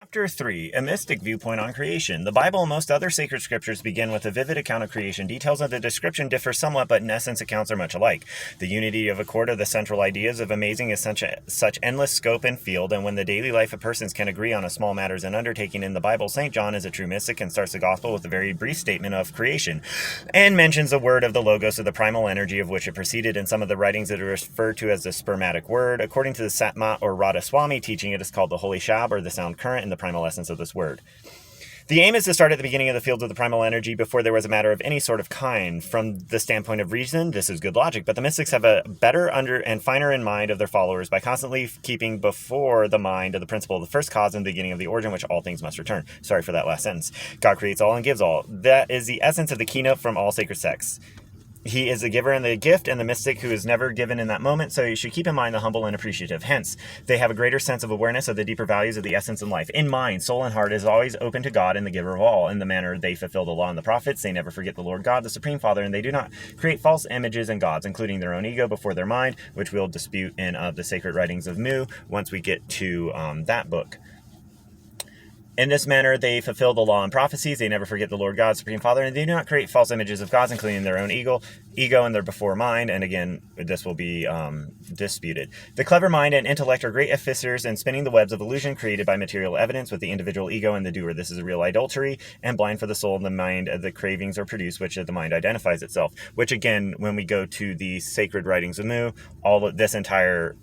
Chapter 3, A Mystic Viewpoint on Creation. The Bible and most other sacred scriptures begin with a vivid account of creation. Details of the description differ somewhat, but in essence accounts are much alike. The unity of accord of the central ideas of amazing is such endless scope and field, and when the daily life of persons can agree on a small matters and undertaking in the Bible, St. John is a true mystic and starts the gospel with a very brief statement of creation, and mentions the word of the logos of the primal energy of which it proceeded. In some of the writings it is referred to as the spermatic word. According to the Satma or Radhaswami teaching, it is called the holy shab, or the sound current, in the primal essence of this word. The aim is to start at the beginning of the field of the primal energy before there was a matter of any sort of kind. From the standpoint of reason, this is good logic, but the mystics have a better and finer in mind of their followers by constantly keeping before the mind of the principle of the first cause and the beginning of the origin, which all things must return. Sorry for that last sentence. God creates all and gives all. That is the essence of the keynote from all sacred sects. He is the giver and the gift, and the mystic who is never given in that moment, so you should keep in mind the humble and appreciative. Hence, they have a greater sense of awareness of the deeper values of the essence in life. In mind, soul, and heart is always open to God and the giver of all. In the manner they fulfill the law and the prophets, they never forget the Lord God, the Supreme Father, and they do not create false images and gods, including their own ego, before their mind, which we'll dispute in the sacred writings of Mu once we get to that book. In this manner, they fulfill the law and prophecies. They never forget the Lord God, Supreme Father, and they do not create false images of gods, including their own ego and their before mind. And again, this will be disputed. The clever mind and intellect are great officers in spinning the webs of illusion created by material evidence with the individual ego and the doer. This is a real adultery and blind for the soul and the mind. The cravings are produced, which the mind identifies itself. Which again, when we go to the sacred writings of Mu, all of this entire...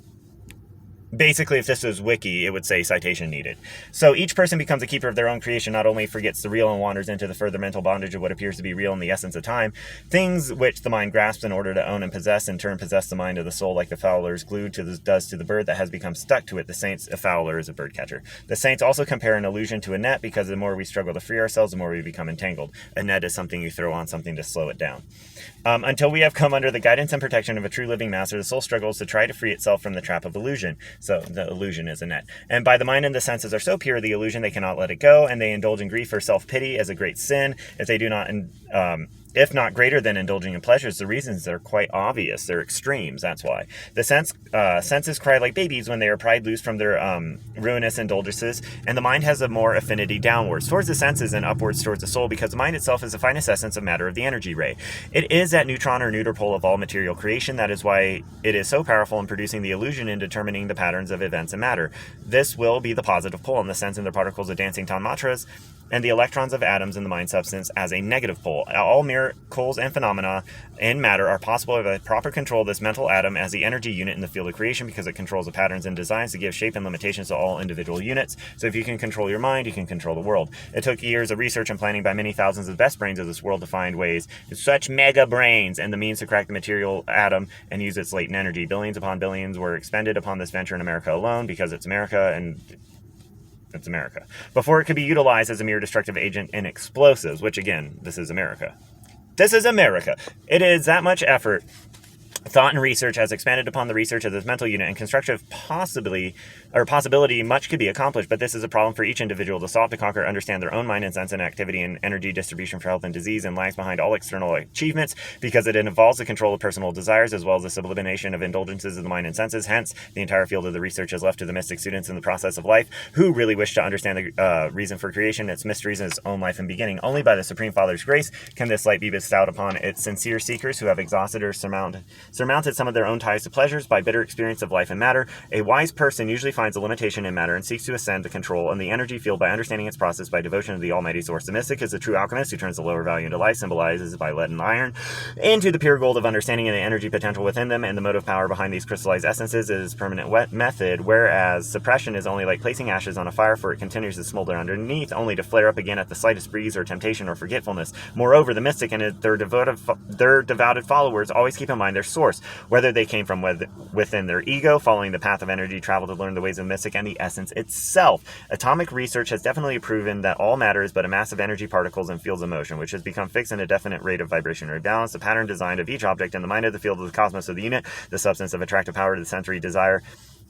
Basically, if this was wiki, it would say citation needed. So each person becomes a keeper of their own creation, not only forgets the real and wanders into the further mental bondage of what appears to be real in the essence of time, things which the mind grasps in order to own and possess, in turn possess the mind of the soul, like the fowler is glued does to the bird that has become stuck to it. The saints, a fowler is a bird catcher. The saints also compare an illusion to a net, because the more we struggle to free ourselves, the more we become entangled. A net is something you throw on something to slow it down. Until we have come under the guidance and protection of a true living master, the soul struggles to try to free itself from the trap of illusion. So the illusion is a net. And by the mind and the senses are so pure, the illusion, they cannot let it go, and they indulge in grief or self-pity as a great sin. If they do not, if not greater than indulging in pleasures, the reasons are quite obvious. They're extremes, that's why. The senses cry like babies when they are pried loose from their ruinous indulgences, and the mind has a more affinity downwards towards the senses and upwards towards the soul, because the mind itself is the finest essence of matter of the energy ray. It is that neutron or neuter pole of all material creation. That is why it is so powerful in producing the illusion and determining the patterns of events and matter. This will be the positive pole, in the sense in the particles of dancing tanmatras, and the electrons of atoms in the mind substance as a negative pole. All miracles and phenomena in matter are possible by proper control of this mental atom as the energy unit in the field of creation, because it controls the patterns and designs to give shape and limitations to all individual units. So if you can control your mind, you can control the world. It took years of research and planning by many thousands of the best brains of this world to find ways, such mega brains, and the means to crack the material atom and use its latent energy. Billions upon billions were expended upon this venture in America alone, because it's America, and it's America, before it could be utilized as a mere destructive agent in explosives, which again, this is America. This is America. It is that much effort, thought, and research has expanded upon the research of this mental unit, and constructive possibility much could be accomplished, but this is a problem for each individual to solve, to conquer, understand their own mind and sense and activity and energy distribution for health and disease, and lags behind all external achievements, because it involves the control of personal desires as well as the sublimation of indulgences of the mind and senses. Hence, the entire field of the research is left to the mystic students in the process of life, who really wish to understand the reason for creation, its mysteries, and its own life and beginning. Only by the Supreme Father's grace can this light be bestowed upon its sincere seekers who have exhausted or surmounted some of their own ties to pleasures by bitter experience of life and matter. A wise person usually finds a limitation in matter and seeks to ascend the control in the energy field by understanding its process by devotion to the almighty source. The mystic is the true alchemist who turns the lower value into life, symbolizes by lead and iron, into the pure gold of understanding and the energy potential within them, and the motive power behind these crystallized essences is permanent wet method, whereas suppression is only like placing ashes on a fire, for it continues to smolder underneath, only to flare up again at the slightest breeze or temptation or forgetfulness. Moreover, the mystic and their devoted followers always keep in mind their source, whether they came from within their ego, following the path of energy travel to learn the ways of the mystic and the essence itself. Atomic research has definitely proven that all matter is but a mass of energy particles and fields of motion, which has become fixed in a definite rate of vibrationary balance. The pattern designed of each object in the mind of the field of the cosmos of the unit, the substance of attractive power to the sensory desire,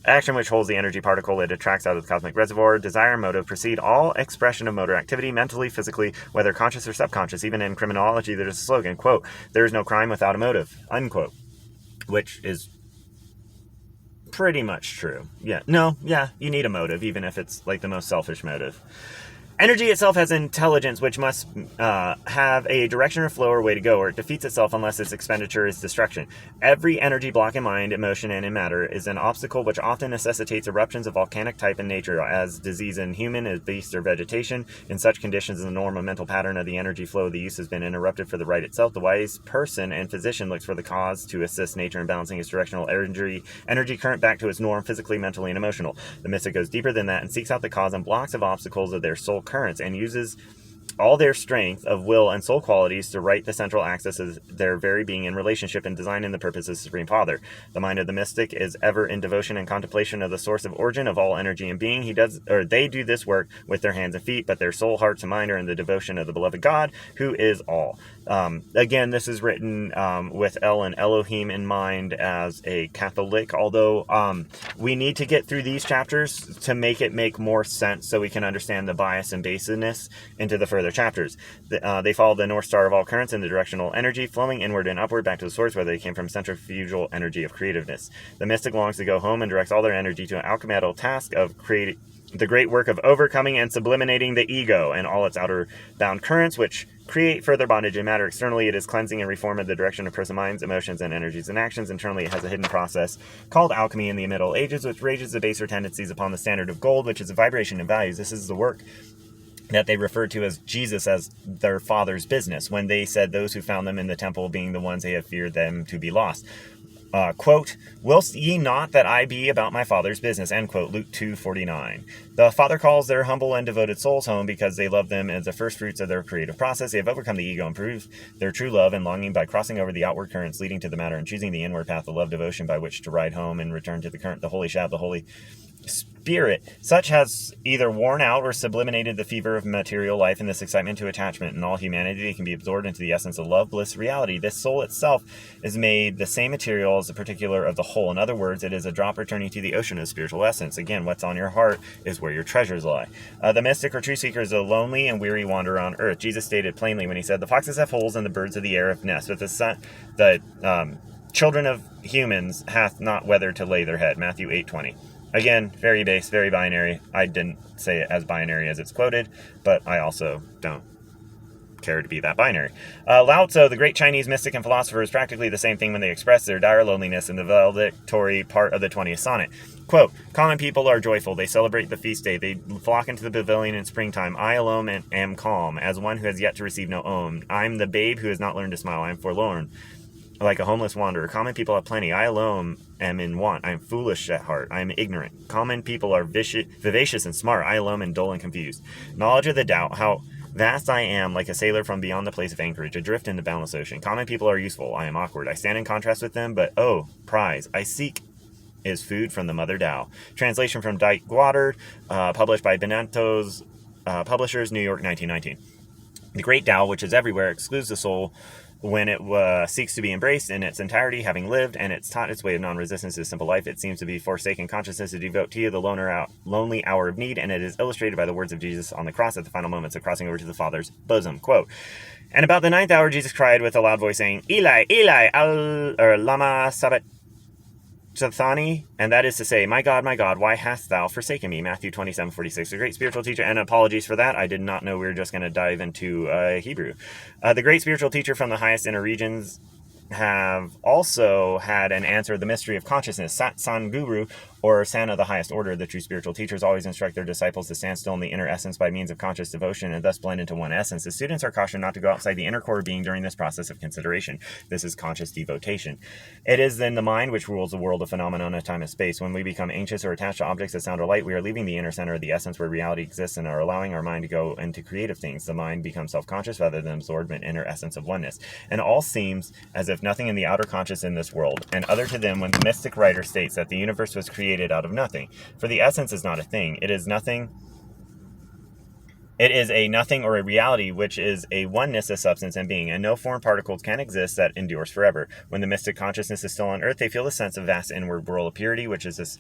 action which holds the energy particle it attracts out of the cosmic reservoir, desire and motive precede all expression of motor activity, mentally, physically, whether conscious or subconscious. Even in criminology, there's a slogan, quote, "There is no crime without a motive," unquote, which is pretty much true. Yeah. No, yeah, you need a motive, even if it's like the most selfish motive. Energy itself has intelligence, which must have a direction or flow or way to go, or it defeats itself unless its expenditure is destruction. Every energy block in mind, emotion, and in matter is an obstacle which often necessitates eruptions of volcanic type in nature, as disease in human, as beast, or vegetation. In such conditions, the normal mental pattern of the energy flow of the use has been interrupted for the right itself. The wise person and physician looks for the cause to assist nature in balancing its directional energy current back to its norm, physically, mentally, and emotional. The mystic goes deeper than that and seeks out the cause and blocks of obstacles of their soul currents and uses all their strength of will and soul qualities to right the central axis of their very being in relationship and design in the purpose of Supreme Father. The mind of the mystic is ever in devotion and contemplation of the source of origin of all energy and being. They do this work with their hands and feet, but their soul, hearts, and mind are in the devotion of the beloved God, who is all. Again, this is written with El and Elohim in mind as a Catholic, although we need to get through these chapters to make it make more sense so we can understand the bias and basedness into the further chapters. They follow the north star of all currents in the directional energy, flowing inward and upward back to the source, where they came from centrifugal energy of creativeness. The mystic longs to go home and directs all their energy to an alchemical task of creating the great work of overcoming and sublimating the ego and all its outer bound currents, which create further bondage in matter. Externally, it is cleansing and reform of the direction of person minds, emotions, and energies and actions. Internally, it has a hidden process called alchemy in the Middle Ages, which raises the baser tendencies upon the standard of gold, which is a vibration of values. This is the work that they referred to as Jesus as their Father's business, when they said those who found them in the temple being the ones they had feared them to be lost. Quote, "Whilst ye not that I be about my Father's business," end quote, Luke 2:49. The Father calls their humble and devoted souls home because they love them as the first fruits of their creative process. They have overcome the ego and proved their true love and longing by crossing over the outward currents leading to the matter and choosing the inward path of love devotion by which to ride home and return to the current, the holy shadow, the Holy Spirit. Such has either worn out or sublimated the fever of material life in this excitement to attachment, and all humanity can be absorbed into the essence of love, bliss, reality. This soul itself is made the same material as the particular of the whole. In other words, it is a drop returning to the ocean of spiritual essence. Again, what's on your heart is where your treasures lie. The mystic or true seeker is a lonely and weary wanderer on earth. Jesus stated plainly when he said, "The foxes have holes and the birds of the air have nests, but the children of humans hath not whether to lay their head." Matthew 8:20. Again, very base, very binary. I didn't say it as binary as it's quoted, but I also don't care to be that binary. Lao Tzu, the great Chinese mystic and philosopher, is practically the same thing when they express their dire loneliness in the valedictory part of the 20th sonnet. Quote, "Common people are joyful. They celebrate the feast day. They flock into the pavilion in springtime. I alone am calm, as one who has yet to receive no omen. I'm the babe who has not learned to smile. I am forlorn, like a homeless wanderer. Common people have plenty. I alone am in want. I am foolish at heart. I am ignorant. Common people are vivacious and smart. I alone am dull and confused. Knowledge of the doubt, how vast I am, like a sailor from beyond the place of anchorage, adrift in the boundless ocean. Common people are useful. I am awkward. I stand in contrast with them, but oh, prize I seek is food from the mother Tao." Translation from Dyke Goddard, published by Benanto's Publishers, New York, 1919. The great Tao, which is everywhere, excludes the soul when it seeks to be embraced in its entirety, having lived, and it's taught its way of non-resistance to simple life. It seems to be forsaken consciousness to devote to the lonely hour of need, and it is illustrated by the words of Jesus on the cross at the final moments of crossing over to the Father's bosom. Quote, "And about the 9th hour, Jesus cried with a loud voice, saying, Eli, Eli, lama sabachthani, and that is to say, my God, why hast thou forsaken me?" Matthew 27:46. The great spiritual teacher, and apologies for that, I did not know we were just going to dive into Hebrew. The great spiritual teacher from the highest inner regions have also had an answer the mystery of consciousness. Sat San Guru, or Sana, the highest order. The true spiritual teachers always instruct their disciples to stand still in the inner essence by means of conscious devotion and thus blend into one essence. The students are cautioned not to go outside the inner core being during this process of consideration. This is conscious devotation. It is then the mind which rules the world of phenomena of time and space. When we become anxious or attached to objects of sound or light, we are leaving the inner center of the essence where reality exists and are allowing our mind to go into creative things. The mind becomes self-conscious rather than absorbed in inner essence of oneness. And all seems as if nothing in the outer conscious in this world, and other to them when the mystic writer states that the universe was created out of nothing. For the essence is not a thing. It is nothing It is a nothing or a reality, which is a oneness of substance and being, and no foreign particles can exist that endures forever. When the mystic consciousness is still on earth, they feel the sense of vast inward whirl of purity, which is this,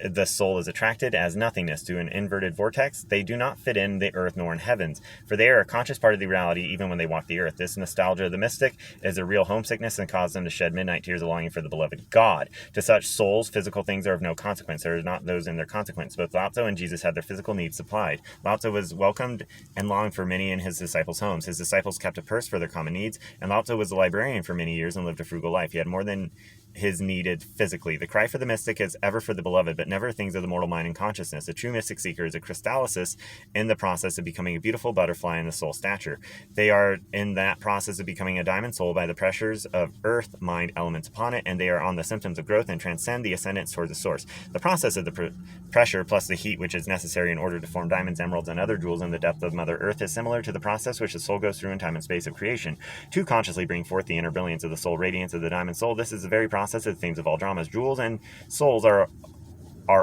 the soul is attracted as nothingness to an inverted vortex. They do not fit in the earth nor in heavens, for they are a conscious part of the reality even when they walk the earth. This nostalgia of the mystic is a real homesickness and causes them to shed midnight tears of longing for the beloved God. To such souls, physical things are of no consequence. There are not those in their consequence. Both Lao Tzu and Jesus had their physical needs supplied. Lao Tzu was welcomed and longed for many in his disciples' homes. His disciples kept a purse for their common needs, and Lao Tzu was a librarian for many years and lived a frugal life. He had more than his needed physically. The cry for the mystic is ever for the beloved, but never things of the mortal mind and consciousness. A true mystic seeker is a crystallysis in the process of becoming a beautiful butterfly in the soul stature. They are in that process of becoming a diamond soul by the pressures of earth, mind, elements upon it, and they are on the symptoms of growth and transcend the ascendance towards the source. The process of the pressure plus the heat which is necessary in order to form diamonds, emeralds, and other jewels in the depth of Mother Earth is similar to the process which the soul goes through in time and space of creation. To consciously bring forth the inner brilliance of the soul radiance of the diamond soul, this is the very process of the themes of all dramas. Jewels and souls are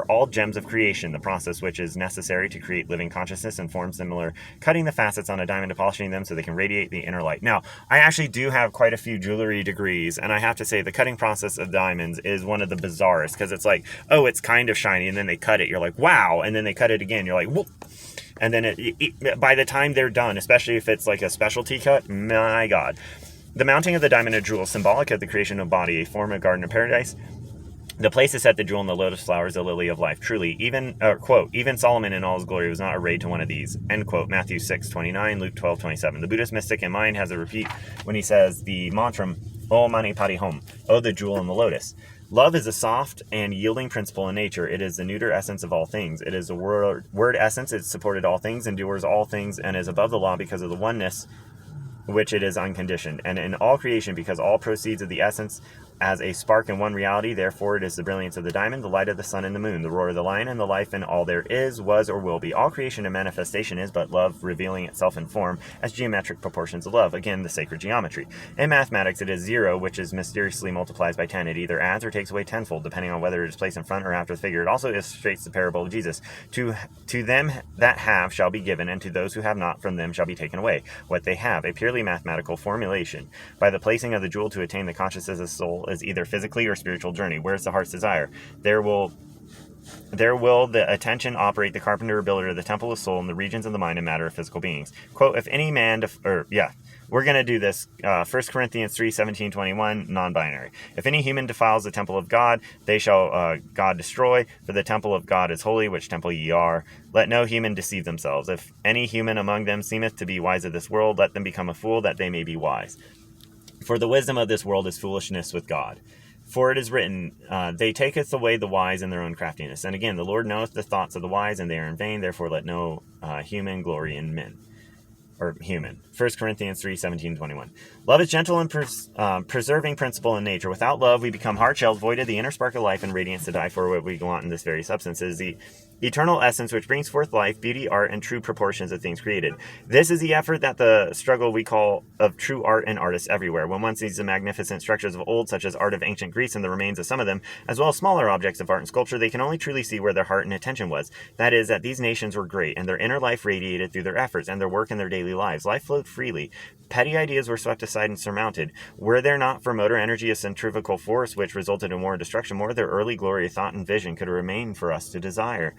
all gems of creation, the process which is necessary to create living consciousness and form similar, cutting the facets on a diamond and polishing them so they can radiate the inner light. Now, I actually do have quite a few jewelry degrees, and I have to say the cutting process of diamonds is one of the bizarrest, because it's like, oh, it's kind of shiny, and then they cut it, you're like, wow, and then they cut it again, you're like, whoop. And then by the time they're done, especially if it's like a specialty cut, my God. The mounting of the diamond and jewel, symbolic of the creation of body, a form of garden of paradise. The place to set the jewel in the lotus flower is the lily of life. Truly, quote, even Solomon in all his glory was not arrayed to one of these, end quote. Matthew 6:29, Luke 12:27. The Buddhist mystic in mind has a repeat when he says the mantra, O Mani Padme Hum, O the jewel in the lotus. Love is a soft and yielding principle in nature. It is the neuter essence of all things. It is a word essence. It supported all things, endures all things, and is above the law because of the oneness which it is unconditioned, and in all creation because all proceeds of the essence as a spark in one reality. Therefore it is the brilliance of the diamond, the light of the sun and the moon, the roar of the lion, and the life in all there is, was, or will be. All creation and manifestation is but love revealing itself in form as geometric proportions of love. Again, the sacred geometry. In mathematics it is 0, which is mysteriously multiplies by 10. It either adds or takes away tenfold, depending on whether it is placed in front or after the figure. It also illustrates the parable of Jesus. To them that have shall be given, and to those who have not, from them shall be taken away what they have. A purely mathematical formulation. By the placing of the jewel to attain the consciousness of the soul is either physically or spiritual journey. Where's the heart's desire? There will the attention operate the carpenter or builder of the temple of soul in the regions of the mind and matter of physical beings. Quote, if any man, we're going to do this. 1 Corinthians 3:17-21, non-binary. If any human defiles the temple of God, they shall God destroy, for the temple of God is holy, which temple ye are. Let no human deceive themselves. If any human among them seemeth to be wise of this world, let them become a fool, that they may be wise. For the wisdom of this world is foolishness with God. For it is written, they taketh away the wise in their own craftiness. And again, the Lord knoweth the thoughts of the wise, and they are in vain. Therefore let no human glory in men. Or human. 1 Corinthians 3:17-21. Love is gentle and preserving principle in nature. Without love, we become hard-shelled, void of the inner spark of life and radiance to die for. What we want in this very substance is the eternal essence which brings forth life, beauty, art, and true proportions of things created. This is the effort that the struggle we call of true art and artists everywhere. When one sees the magnificent structures of old, such as art of ancient Greece and the remains of some of them, as well as smaller objects of art and sculpture, they can only truly see where their heart and attention was. That is, that these nations were great, and their inner life radiated through their efforts and their work in their daily lives. Life flowed freely. Petty ideas were swept aside and surmounted. Were there not for motor energy a centrifugal force which resulted in war and destruction, more of their early glory of thought and vision could remain for us to desire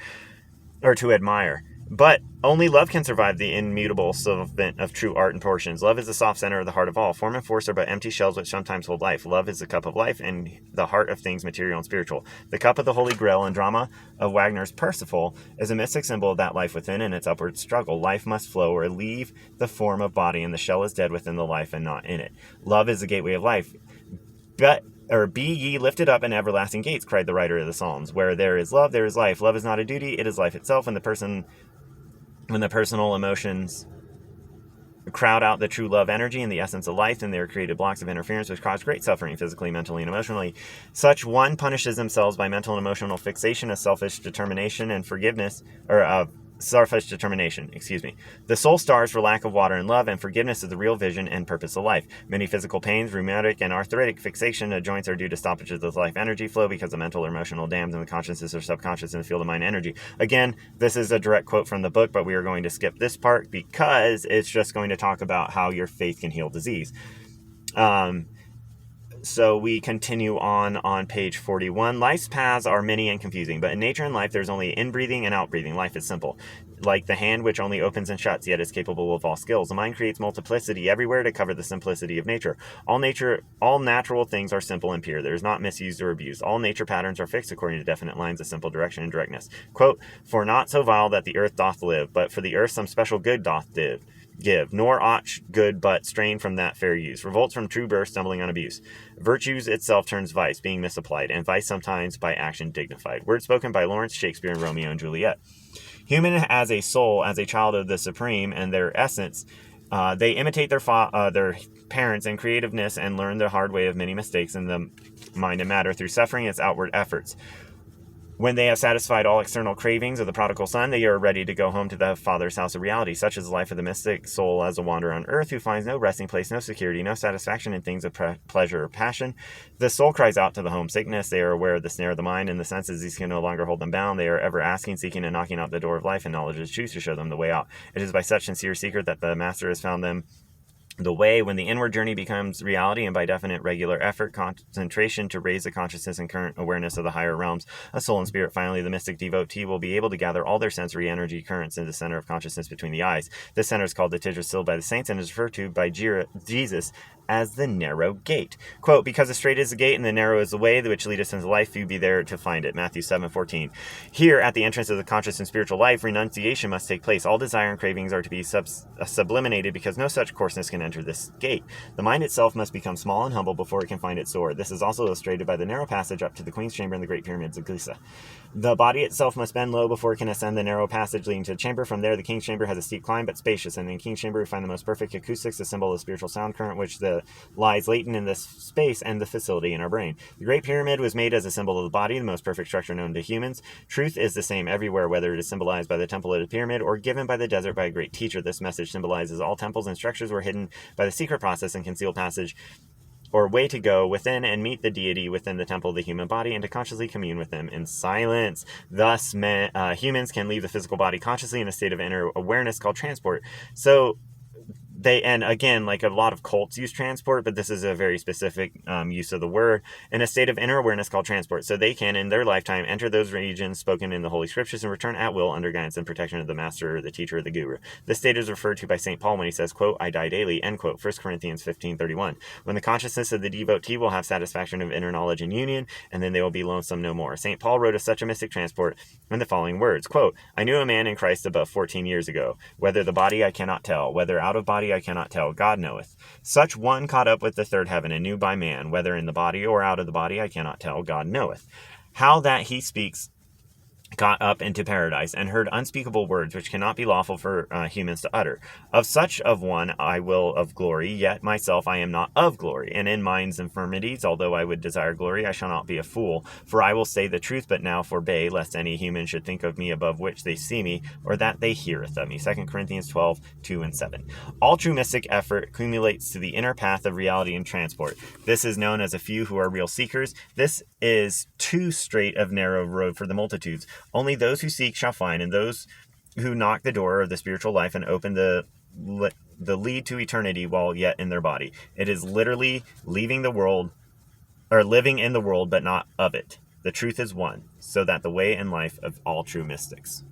or to admire. But only love can survive the immutable solvent of true art and proportions. Love is the soft center of the heart of all. Form and force are but empty shells which sometimes hold life. Love is the cup of life and the heart of things material and spiritual. The cup of the Holy Grail and drama of Wagner's Parsifal is a mystic symbol of that life within and its upward struggle. Life must flow or leave the form of body, and the shell is dead within the life and not in it. Love is the gateway of life. Be ye lifted up in everlasting gates, cried the writer of the Psalms. Where there is love, there is life. Love is not a duty, it is life itself. When the personal emotions crowd out the true love energy and the essence of life, and they are created blocks of interference which cause great suffering physically, mentally, and emotionally. Such one punishes themselves by mental and emotional fixation of selfish determination and forgiveness, or selfish determination, The soul starves for lack of water and love, and forgiveness is the real vision and purpose of life. Many physical pains, rheumatic and arthritic fixation of joints are due to stoppages of life energy flow because of mental or emotional dams in the consciousness or subconscious in the field of mind energy. Again, this is a direct quote from the book, but we are going to skip this part because it's just going to talk about how your faith can heal disease. So we continue on page 41. Life's paths are many and confusing, but in nature and life, there's only in-breathing and out-breathing. Life is simple. Like the hand which only opens and shuts, yet is capable of all skills. The mind creates multiplicity everywhere to cover the simplicity of nature. All natural things are simple and pure. There is not misused or abused. All nature patterns are fixed according to definite lines of simple direction and directness. Quote, for not so vile that the earth doth live, but for the earth some special good doth give, nor aught good but strain from that fair use, revolts from true birth, stumbling on abuse. Virtues itself turns vice, being misapplied, and vice sometimes by action dignified. Words spoken by Lawrence Shakespeare in Romeo and Juliet. Human as a soul, as a child of the Supreme, and their essence, they imitate their parents in creativeness and learn the hard way of many mistakes in the mind and matter through suffering its outward efforts. When they have satisfied all external cravings of the prodigal son, they are ready to go home to the Father's house of reality. Such is the life of the mystic soul as a wanderer on earth, who finds no resting place, no security, no satisfaction in things of pleasure or passion. The soul cries out to the homesickness. They are aware of the snare of the mind and the senses. These can no longer hold them bound. They are ever asking, seeking, and knocking out the door of life, and knowledge is truth to show them the way out. It is by such sincere secret that the Master has found them the way. When the inward journey becomes reality, and by definite regular effort, concentration to raise the consciousness and current awareness of the higher realms of soul and spirit, finally the mystic devotee will be able to gather all their sensory energy currents in the center of consciousness between the eyes. This center is called the Tidra by the saints and is referred to by Jesus as the narrow gate. Quote, because the straight is the gate and the narrow is the way which leadeth into life, few be there to find it. Matthew 7:14. Here, at the entrance of the conscious and spiritual life, renunciation must take place. All desire and cravings are to be sublimated, because no such coarseness can enter this gate. The mind itself must become small and humble before it can find its soar. This is also illustrated by the narrow passage up to the Queen's Chamber in the Great Pyramids of Giza. The body itself must bend low before it can ascend the narrow passage leading to the chamber. From there, the King's Chamber has a steep climb, but spacious, and in the King's Chamber we find the most perfect acoustics, a symbol of the spiritual sound current which lies latent in this space and the facility in our brain. The Great Pyramid was made as a symbol of the body, the most perfect structure known to humans. Truth is the same everywhere, whether it is symbolized by the temple of the pyramid or given by the desert by a great teacher. This message symbolizes all temples and structures were hidden by the secret process and concealed passage or way to go within and meet the deity within the temple of the human body and to consciously commune with them in silence. Thus, humans can leave the physical body consciously in a state of inner awareness called transport. So and again, like a lot of cults use transport, but this is a very specific use of the word, in a state of inner awareness called transport. So they can, in their lifetime, enter those regions spoken in the Holy Scriptures and return at will under guidance and protection of the Master, or the Teacher, or the Guru. This state is referred to by St. Paul when he says, quote, I die daily, end quote, 1 Corinthians 15:31. When the consciousness of the devotee will have satisfaction of inner knowledge and union, and then they will be lonesome no more. St. Paul wrote of such a mystic transport in the following words, quote, I knew a man in Christ above 14 years ago, whether the body I cannot tell, whether out of body I cannot tell, God knoweth. Such one caught up with the third heaven and knew by man, whether in the body or out of the body I cannot tell, God knoweth. How that he speaks got up into paradise and heard unspeakable words which cannot be lawful for humans to utter. Of such of one I will of glory, yet myself I am not of glory. And in mind's infirmities, although I would desire glory, I shall not be a fool. For I will say the truth, but now forbay, lest any human should think of me above which they see me, or that they heareth of me. 2 Corinthians 12:2-7. All true mystic effort accumulates to the inner path of reality and transport. This is known as a few who are real seekers. This is too straight of narrow road for the multitudes. Only those who seek shall find, and those who knock the door of the spiritual life and open the lead to eternity while yet in their body. It is literally leaving the world, or living in the world, but not of it. The truth is one, so that the way and life of all true mystics.